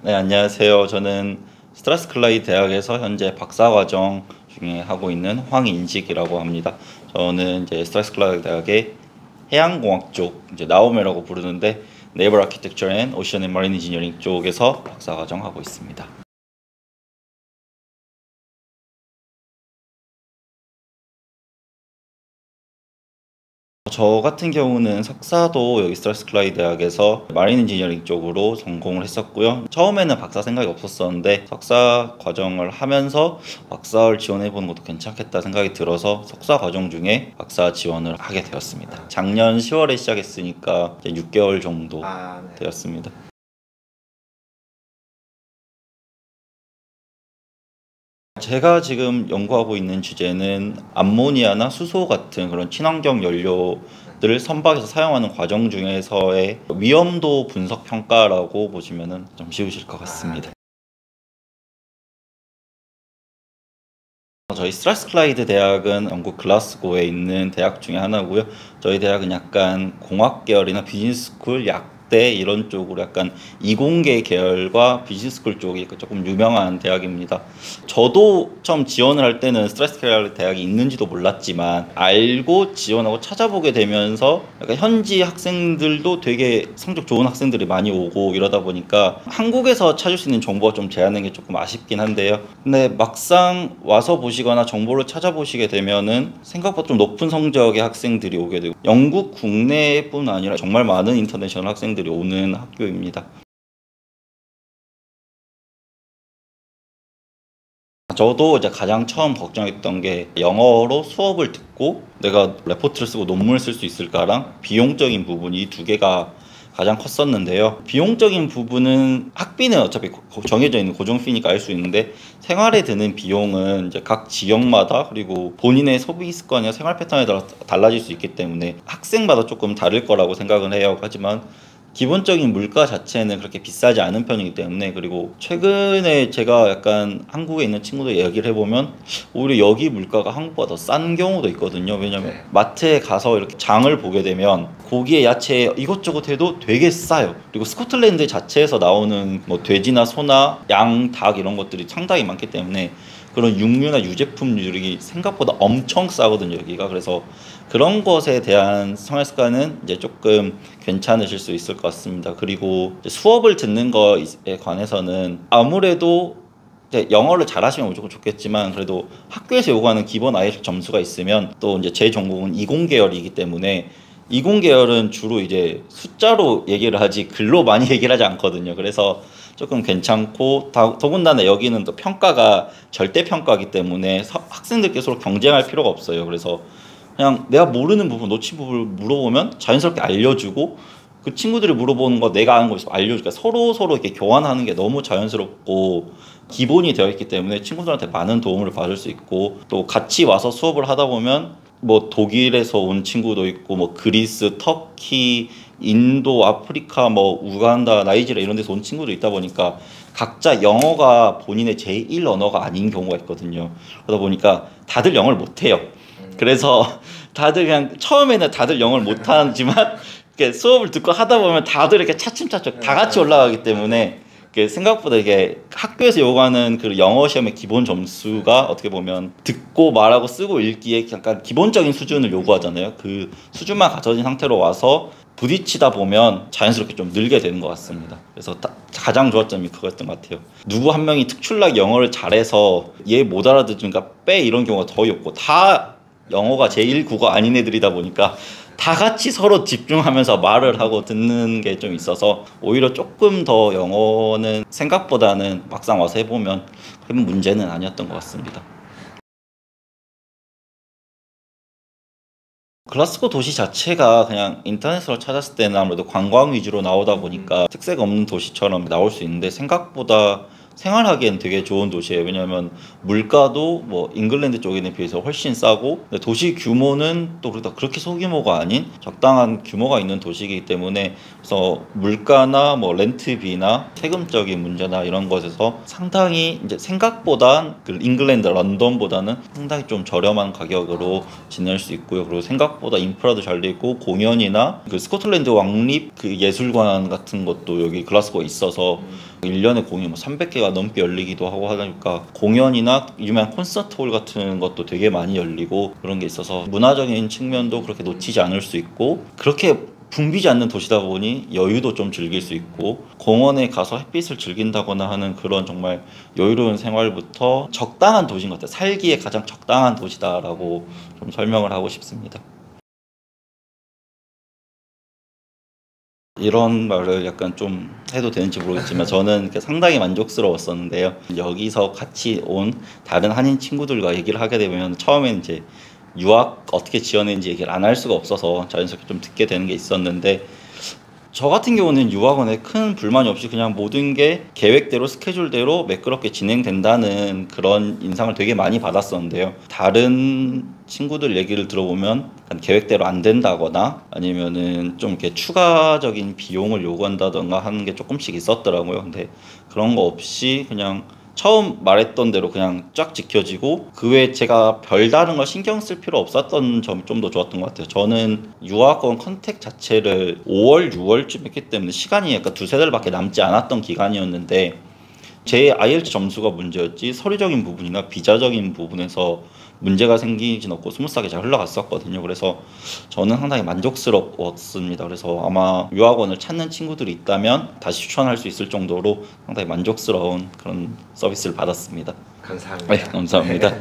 네, 안녕하세요. 저는 스트라스클라이드 대학에서 현재 박사과정 중에 하고 있는 황인식이라고 합니다. 저는 이제 스트라스클라이드 대학의 해양공학 쪽, 이제 나오메라고 부르는데 네이버 아키텍처 앤 오션 앤 마린 인지니어링 쪽에서 박사과정 하고 있습니다. 저 같은 경우는 석사도 여기 스트라스클라이드 대학에서 마린 인지니어링 쪽으로 전공을 했었고요. 처음에는 박사 생각이 없었었는데 석사 과정을 하면서 박사를 지원해보는 것도 괜찮겠다 생각이 들어서 석사 과정 중에 박사 지원을 하게 되었습니다. 작년 10월에 시작했으니까 이제 6개월 정도 네. 되었습니다. 제가 지금 연구하고 있는 주제는 암모니아나 수소 같은 그런 친환경 연료들을 선박에서 사용하는 과정 중에서의 위험도 분석 평가라고 보시면 좀 쉬우실 것 같습니다. 저희 스트라스클라이드 대학은 영국 글라스고에 있는 대학 중에 하나고요. 저희 대학은 약간 공학 계열이나 비즈니스 스쿨, 약대 이런 쪽으로 약간 이공계 계열과 비즈니스 스쿨 쪽이 조금 유명한 대학입니다. 저도 처음 지원을 할 때는 스트라스클라이드 대학이 있는지도 몰랐지만 알고 지원하고 찾아보게 되면서 약간 현지 학생들도 되게 성적 좋은 학생들이 많이 오고 이러다 보니까 한국에서 찾을 수 있는 정보가 좀 제한된 게 조금 아쉽긴 한데요. 근데 막상 와서 보시거나 정보를 찾아보시게 되면은 생각보다 좀 높은 성적의 학생들이 오게 되고 영국 국내뿐 아니라 정말 많은 인터내셔널 학생들이 오는 학교입니다. 저도 이제 가장 처음 걱정했던 게 영어로 수업을 듣고 내가 레포트를 쓰고 논문을 쓸 수 있을까랑 비용적인 부분, 이 두 개가 가장 컸었는데요. 비용적인 부분은 학비는 어차피 정해져 있는 고정비니까 알 수 있는데 생활에 드는 비용은 이제 각 지역마다 그리고 본인의 소비 습관이나 생활 패턴에 따라 달라질 수 있기 때문에 학생마다 조금 다를 거라고 생각은 해요. 하지만 기본적인 물가 자체는 그렇게 비싸지 않은 편이기 때문에, 그리고 최근에 제가 약간 한국에 있는 친구들 얘기를 해보면 오히려 여기 물가가 한국보다 더 싼 경우도 있거든요. 왜냐면 마트에 가서 이렇게 장을 보게 되면 고기에 야채 이것저것 해도 되게 싸요. 그리고 스코틀랜드 자체에서 나오는 뭐 돼지나 소나 양, 닭 이런 것들이 상당히 많기 때문에 그런 육류나 유제품들이 생각보다 엄청 싸거든요, 여기가. 그래서 그런 것에 대한 생활 습관은 이제 조금 괜찮으실 수 있을 것 같습니다. 그리고 수업을 듣는 거에 관해서는 아무래도 이제 영어를 잘하시면 무조건 좋겠지만 그래도 학교에서 요구하는 기본 IELTS 점수가 있으면, 또 이제 제 전공은 이공계열이기 때문에 이공계열은 주로 이제 숫자로 얘기를 하지 글로 많이 얘기를 하지 않거든요. 그래서 조금 괜찮고, 더군다나 여기는 또 평가가 절대평가이기 때문에 학생들께 서로 경쟁할 필요가 없어요. 그래서 그냥 내가 모르는 부분, 놓친 부분을 물어보면 자연스럽게 알려주고, 그 친구들이 물어보는 거 내가 아는 거 있으면 알려주니까 서로 이렇게 교환하는 게 너무 자연스럽고 기본이 되어 있기 때문에 친구들한테 많은 도움을 받을 수 있고, 또 같이 와서 수업을 하다 보면 뭐 독일에서 온 친구도 있고 뭐 그리스, 터키, 인도, 아프리카, 뭐 우간다, 나이지리아 이런 데서 온 친구도 있다 보니까 각자 영어가 본인의 제1 언어가 아닌 경우가 있거든요. 그러다 보니까 다들 영어를 못해요. 그래서 다들 그냥 처음에는 다들 영어를 못하지만 수업을 듣고 하다 보면 다들 이렇게 차츰차츰 다 같이 올라가기 때문에 생각보다 이게 학교에서 요구하는 그 영어 시험의 기본 점수가 어떻게 보면 듣고 말하고 쓰고 읽기에 약간 기본적인 수준을 요구하잖아요. 그 수준만 갖춰진 상태로 와서 부딪히다 보면 자연스럽게 좀 늘게 되는 것 같습니다. 그래서 가장 좋았던 점이 그거였던 것 같아요. 누구 한 명이 특출나게 영어를 잘해서 얘 못 알아듣으니까 빼 이런 경우가 거의 없고, 다 영어가 제1국어 아닌 애들이다 보니까 다 같이 서로 집중하면서 말을 하고 듣는 게 좀 있어서 오히려 조금 더 영어는 생각보다는 막상 와서 해보면 큰 문제는 아니었던 것 같습니다. 글라스고 도시 자체가 그냥 인터넷으로 찾았을 때는 아무래도 관광 위주로 나오다 보니까 특색 없는 도시처럼 나올 수 있는데 생각보다 생활하기엔 되게 좋은 도시예요. 왜냐하면 물가도 뭐 잉글랜드 쪽에 비해서 훨씬 싸고, 도시 규모는 또 그렇게 소규모가 아닌 적당한 규모가 있는 도시이기 때문에, 그래서 물가나 뭐 렌트비나 세금적인 문제나 이런 것에서 상당히 이제 생각보다 그 잉글랜드 런던보다는 상당히 좀 저렴한 가격으로 지낼 수 있고요. 그리고 생각보다 인프라도 잘 돼 있고 공연이나 그 스코틀랜드 왕립 그 예술관 같은 것도 여기 글라스고에 있어서 1년에 공연이 뭐 300개가 넘게 열리기도 하고 하니까 공연이나 유명한 콘서트홀 같은 것도 되게 많이 열리고 그런 게 있어서 문화적인 측면도 그렇게 놓치지 않을 수 있고 그렇게 붐비지 않는 도시다 보니 여유도 좀 즐길 수 있고 공원에 가서 햇빛을 즐긴다거나 하는 그런 정말 여유로운 생활부터 적당한 도시인 것 같아요. 살기에 가장 적당한 도시다라고 좀 설명을 하고 싶습니다. 이런 말을 약간 좀 해도 되는지 모르겠지만 저는 상당히 만족스러웠었는데요. 여기서 같이 온 다른 한인 친구들과 얘기를 하게 되면 처음에는 이제 유학 어떻게 지어낸지 얘기를 안 할 수가 없어서 자연스럽게 좀 듣게 되는 게 있었는데 저 같은 경우는 유학원에 큰 불만이 없이 그냥 모든 게 계획대로 스케줄대로 매끄럽게 진행된다는 그런 인상을 되게 많이 받았었는데요. 다른 친구들 얘기를 들어보면 계획대로 안 된다거나 아니면은 좀 이렇게 추가적인 비용을 요구한다던가 하는 게 조금씩 있었더라고요. 근데 그런 거 없이 그냥 처음 말했던 대로 그냥 쫙 지켜지고 그 외에 제가 별다른 걸 신경 쓸 필요 없었던 점이 좀 더 좋았던 것 같아요. 저는 유학원 컨택 자체를 5월, 6월쯤 했기 때문에 시간이 약간 두세 달밖에 남지 않았던 기간이었는데 제 IELTS 점수가 문제였지 서류적인 부분이나 비자적인 부분에서 문제가 생기진 없고 스무스하게 잘 흘러갔었거든요. 그래서 저는 상당히 만족스러웠습니다. 그래서 아마 유학원을 찾는 친구들이 있다면 다시 추천할 수 있을 정도로 상당히 만족스러운 그런 서비스를 받았습니다. 감사합니다. 네, 감사합니다.